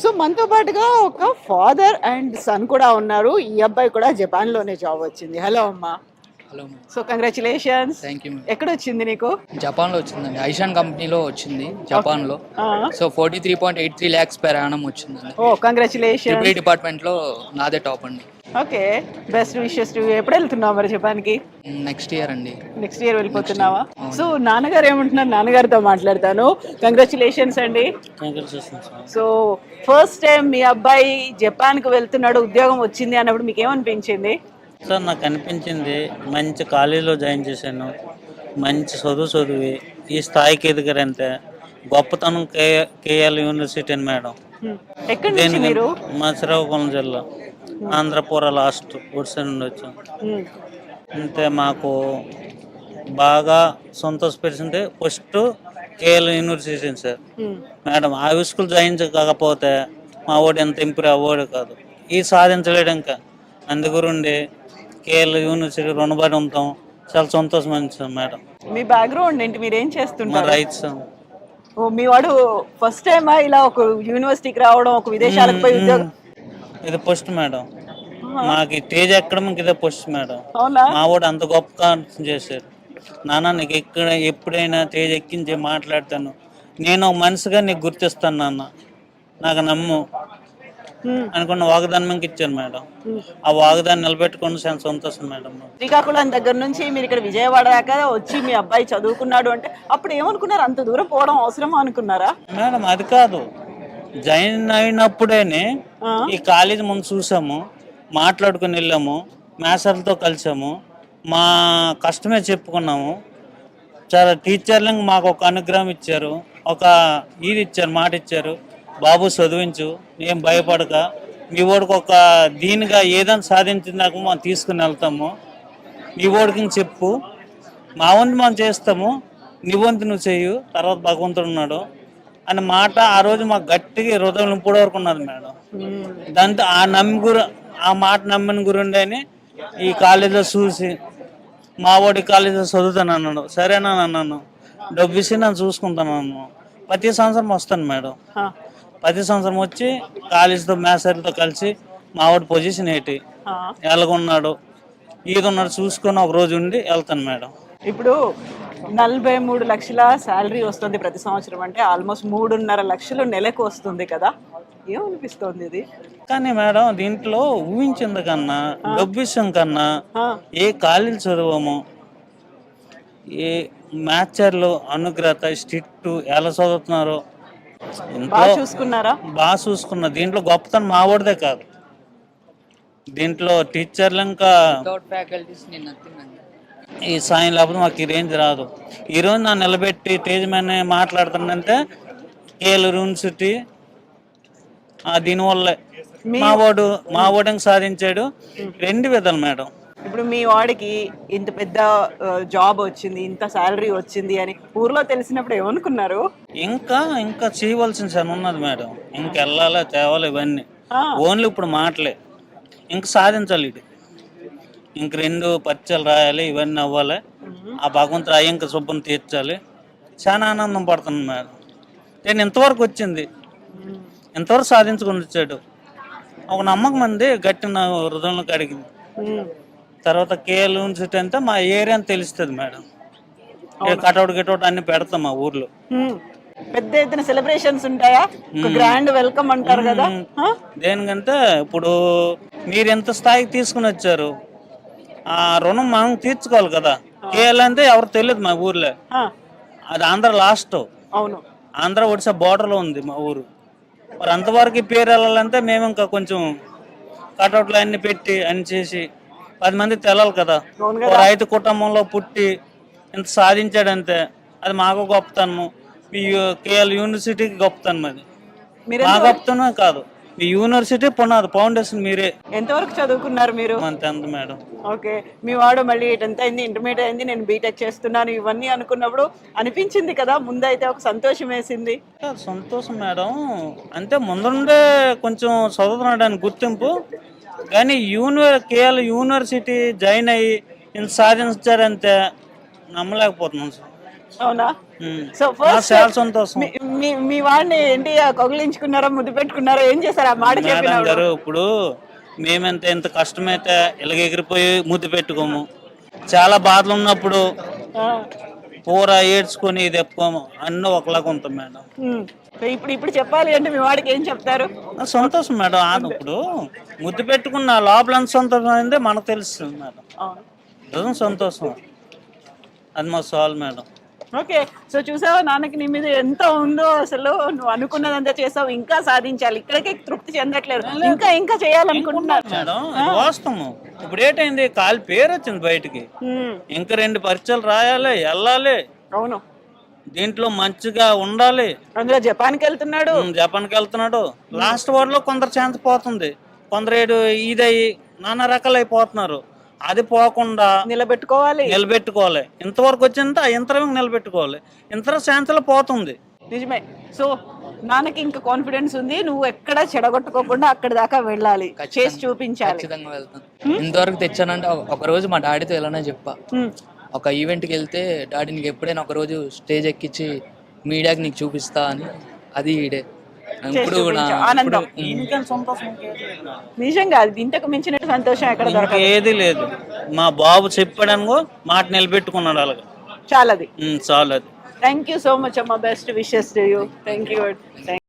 So మనతో పాటుగా ఒక ఫాదర్ అండ్ సన్ కూడా ఉన్నారు. ఈ అబ్బాయి కూడా జపాన్‌లోనే జాబ్ వచ్చింది. హలో అమ్మా. Hello ma'am. So congratulations. Thank you ma'am. ఎక్కడొచ్చింది నీకు? జపాన్లో వచ్చిందండి. ఐషాన్ కంపెనీలో వచ్చింది జపాన్లో. ఆ! సో 43.83 ల్యాక్స్ పెర్ యానం వచ్చిందండి. ఓ కంగ్రాచులేషన్స్. ట్రిపుల్ డిపార్ట్మెంట్లో నాదే టాప్ అండి. Okay. Best wishes to you. ఎప్పుడు వెళ్తున్నావు మరి జపాన్‌కి? నెక్స్ట్ ఇయర్ అండి. నెక్స్ట్ ఇయర్ వెళ్ళిపోతున్నావా? అవును. సో నాన్నగారు ఏమంటున్నారు? నాన్నగారితో మాట్లాడతాను. కంగ్రాచులేషన్స్ అండి. సో ఫస్ట్ టైం మీ అబ్బాయి జపాన్‌కి వెళ్తున్నాడు, ఉద్యోగం వచ్చింది అన్నప్పుడు మీకు ఏమనిపించింది? సార్ నాకు అనిపించింది మంచి కాలేజీలో జాయిన్ చేశాను, మంచి చదివి ఈ స్థాయికి ఎదిగారంటే గొప్పతనం కేఎల్ యూనివర్సిటీ అని మేడం. ఎక్కడి నుంచి మీరు? మా శ్రీకాకుళం జిల్లా ఆంధ్రపుర లాస్ట్ ఒడిశా నుండి వచ్చాం. అంతే మాకు బాగా సంతోషపరిచింది first KL university sir madam. ఆ స్కూల్ జాయిన్ కాకపోతే మా వాడు ఎంత ఇంప్రూవ్ అవ్వడు కాదు, ఈ సాధించలేడు. ఇంకా అందుగురుండి కేఎల్ యూనివర్సిటీ రుణపడి ఉంటాం. చాలా సంతోషం అనిపిస్తుంది మేడం. మీ బ్యాక్గ్రౌండ్ ఏంటి? మీరు ఏం మా చేస్తుంటారు? రైట్స్ ఓ మీ వాడు ఫస్ట్ టైమా ఇలా ఒక యూనివర్సిటీకి రావడం, ఒక విదేశాలకు పోయి ఉద్యోగం? ఇది ఫస్ట్ మేడం. మాకు ఈ తేజ్ ఎక్కడం ఇదే ఫస్ట్ మేడం. అవునా? మా వాడు అంత గొప్పగా చేశారు. నాన్న నీకు ఎప్పుడైనా తేజ్ ఎక్కించి మాట్లాడతాను, నేను ఒక మనిషిగా నీకు గుర్తిస్తాను నాన్న, నాకు నమ్ము అనుకున్న వాగ్దానం ఇచ్చాను మేడం. ఆ వాగ్దాన్ని నిలబెట్టుకుని చాలా సంతోషం మేడం. శ్రీకాకుళం దగ్గర నుంచి మీరు ఇక్కడ విజయవాడ దాకా వచ్చి మీ అబ్బాయి చదువుకున్నాడు అంటే అప్పుడు ఏమనుకున్నారు? అంత దూరం పోవడం అవసరమా అనుకున్నారా? మేడం అది కాదు, జాయిన్ అయినప్పుడేనే ఈ కాలేజ్ ముందు చూసాము, మాట్లాడుకుని వెళ్ళాము, మేసర్లతో కలిసాము, మా కష్టమే చెప్పుకున్నాము. చాలా టీచర్లు మాకు ఒక అనుగ్రహం ఇచ్చారు, ఒక ఇది ఇచ్చారు, మాట ఇచ్చారు, బాబు చదివించు, ఏం భయపడక, మీ ఓడికి ఒక దీనిగా ఏదైనా సాధించినాక మనం తీసుకుని వెళ్తాము, నీ ఓడికి చెప్పు, మా వంతు మనం చేస్తాము, నీ వంతు నువ్వు చెయ్యు, తర్వాత భగవంతుడు ఉన్నాడు అనే మాట ఆ రోజు మాకు గట్టిగా హృదయం ఇప్పుడు వరకు ఉన్నది మేడం. దాంతో ఆ మాట నమ్మిన గురుండని ఈ కాలేజీలో చూసి మా వాడి కాలేజీలో చదువుతాను అన్నాడు. సరేనా అన్నాను, డబ్బు ఇచ్చి నేను చూసుకుంటాను అన్నాను. ప్రతి సంవత్సరం వస్తాను మేడం. ప్రతి సంవత్సరం వచ్చి కాలేజీతో మేసర్లతో కలిసి మా వాడి పొజిషన్ ఏంటి, ఎలాగున్నాడు, ఈది ఉన్నాడు చూసుకొని ఒక రోజు ఉండి వెళ్తాను మేడం. ఇప్పుడు 43 లక్షల శాలరీ వస్తుంది ప్రతి సంవత్సరం, అంటే ఆల్మోస్ట్ 3.5 లక్షలు నెలకు వస్తుంది కదా, ఏమనిపిస్తుంది ఇది? కానీ మేడం దీంట్లో ఊహించింది కన్నా, డబ్బు విషయం కన్నా, ఏ కాలేజీ చదువుము, ఏ మ్యాచర్లు అనుగ్రహత స్ట్రిక్ట్ ఎలా చదువుతున్నారో బాగా చూసుకున్నారా? బాగా చూసుకున్నా. దీంట్లో గొప్పతనం మా వాడిదే కాదు, దీంట్లో టీచర్లు ఇంకా ఈ సాయం లేకపోతే మాకు ఈ రేంజ్ రాదు. ఈరోజు నా నిలబెట్టి స్టేజ్ మీద మాట్లాడుతానంటే కేఎల్ యూనివర్సిటీ దీనివల్లే మా వాడు సాధించాడు. 2 విధాలు మేడం. ఇప్పుడు మీ వాడికి ఇంత పెద్ద జాబ్ వచ్చింది, ఇంత శాలరీ వచ్చింది అని ఊర్లో తెలిసినప్పుడు ఏమనుకున్నారు? ఇంకా చేయవలసిన పని ఉన్నది మేడం. ఇంక వెళ్ళాలి, తేవాలి, ఇవన్నీ ఓన్లీ ఇప్పుడు మాటలే. ఇంక సాధించాలి, ఇది ఇంక 2 పరీక్షలు రాయాలి, ఇవన్నీ అవ్వాలి, ఆ భగవంతుడు ఇంక శుభ్రం తీర్చాలి. చాలా ఆనందం పడుతున్నాను మేడం. నేను ఇంతవరకు వచ్చింది, ఇంతవరకు సాధించుకుని వచ్చాడు. ఒక నమ్మకం అంది గట్టి నా హృదయంలో కడిగింది. తర్వాత కేఎల్ యూనివర్సిటీ అంటే మా ఏరియా అని తెలుస్తుంది మేడం. కటౌట్ అన్ని పెడతాం మా ఊర్లో. పెద్ద ఎత్తున సెలబ్రేషన్స్ ఉంటాయా? గ్రాండ్ వెల్కమ్ అంటారు కదా. దేనికంటే ఇప్పుడు మీరు ఎంత స్థాయికి తీసుకుని వచ్చారు, ఆ రుణం మనం తీర్చుకోవాలి కదా. కేఎల్ అంటే ఎవరు తెలియదు మా ఊర్లో, అది ఆంధ్ర లాస్ట్. అవును, ఆంధ్ర ఒడిశా బోర్డర్లో ఉంది మా ఊరు. మరి అంతవరకు పేరు వెళ్ళాలంటే మేము ఇంకా కొంచెం కటౌట్లు అన్ని పెట్టి అన్ని చేసి 10 మంది తెలాలి కదా. రైతు కుటుంబంలో పుట్టి ఇంత సాధించాడంటే అది మాకు గొప్పతనం, మీ కేఎల్ యూనివర్సిటీకి గొప్పతనం. అది మా గొప్పతనం కాదు, మీ యూనివర్సిటీ పునాది, ఫౌండేషన్ మీరే. ఎంతవరకు చదువుకున్నారు మీరు? 10th madam. ఓకే. మీ వాడు మళ్ళీ 10th అయింది, ఇంటర్మీడియట్ అయింది, నేను బీటెక్ చేస్తున్నాను, ఇవన్నీ అనుకున్నప్పుడు అనిపించింది కదా, ముందైతే ఒక సంతోషం వేసింది? సంతోషం మేడం. అంటే ముందుండే కొంచెం చదువుతున్నాడని గుర్తింపు, కానీ కేఎల్ యూనివర్సిటీ జాయిన్ అయ్యి ఇంత సాధించారంటే నమ్మలేకపోతున్నాం సార్. అవునా? ఉమ్. సో నాకు ఫస్ట్ చాలా సంతోషం. మీ వాడిని ఏంటి కౌగిలించుకున్నారా, ముద్దు పెట్టుకున్నారా, ఏం చేశారు ఆ మాట మేడం చెప్పినప్పుడు? గారు, ఇప్పుడు మేమెంత ఎంత కష్టమైతే ఇలాగ ఎగిరిపోయి ముద్దు పెట్టుకోము, చాలా బాధలు ఉన్నప్పుడు ఆ. పూర ఏడ్చుకొని తెప్పుకోము, అన్నీ ఒకలాగా ఉంటాం మేడం. ఉమ్. సో ఇప్పుడు చెప్పాలి అంటే మీ వాడికి ఏం చెప్తారు? నాకు సంతోషం మేడం. ఇప్పుడు ముద్దు పెట్టుకున్న లోపల ఎంత సంతోషం అయిందో మనకు తెలుస్తుంది మేడం. అవును. నిజం సంతోషం, అది మా సాల్ మేడం. ఓకే. సో చూసావా నాన్నకి నీ మీద ఎంత ఉందో, అసలు నువ్వు అనుకున్నదంతా చేసావు, ఇంకా సాధించాలి, ఇక్కడికే తృప్తి చెందట్లేదు, ఇంకా ఇంకా చేయాలనుకుంటున్నారు. మేడం ఇది వాస్తవం. ఇప్పుడు ఏంటైంది, కాలి పేరు వచ్చింది బయటికి, ఇంకా 2 పరీక్షలు రాయాలి, వెళ్ళాలి, అవును. దీంట్లో మంచిగా ఉండాలి. అందులో జపాన్కి వెళ్తున్నాడు. జపాన్కి వెళ్తున్నాడు. లాస్ట్ వర్డ్ లో కొందరు ఛాన్స్ పోతుంది, కొందరు ఇదయ్యి నానా రకాలు అయిపోతున్నారు. అది పోకుండా నిలబెట్టుకోవాలి. ఇంతవరకు వచ్చిందంటే ఆ యంత్రం నిలబెట్టుకోవాలి. ఇంత ఛాన్స్లో పోతుంది. నిజమే. సో నాన్నకి ఇంకా కాన్ఫిడెన్స్ ఉంది, నువ్వు ఎక్కడ చెడగొట్టుకోకుండా అక్కడ దాకా వెళ్ళాలి, చేసి చూపించాలి. ఖచ్చితంగా వెళ్తాను. ఇంతవరకు తెచ్చానంటే ఒక రోజు మా డాడీతో ఎలానే చెప్పా, ఒక ఈవెంట్కి వెళ్తే డాడీ నీకు ఎప్పుడైనా ఒక రోజు స్టేజ్ ఎక్కించి మీడియాకి నీకు చూపిస్తా అని, అది ఈడే. ఇప్పుడు ఆనందం నిజంగా, అది ఇంతకు మించినట్టు సంతోషం ఎక్కడ దొరకదు. ఏది లేదు. మా బాబు చెప్పాడనుకో మాట నిలబెట్టుకున్నాడు, అలాగా చాలది. చాలు. అది థ్యాంక్ యూ సో మచ్ అమ్మా, best wishes to you. Thank you.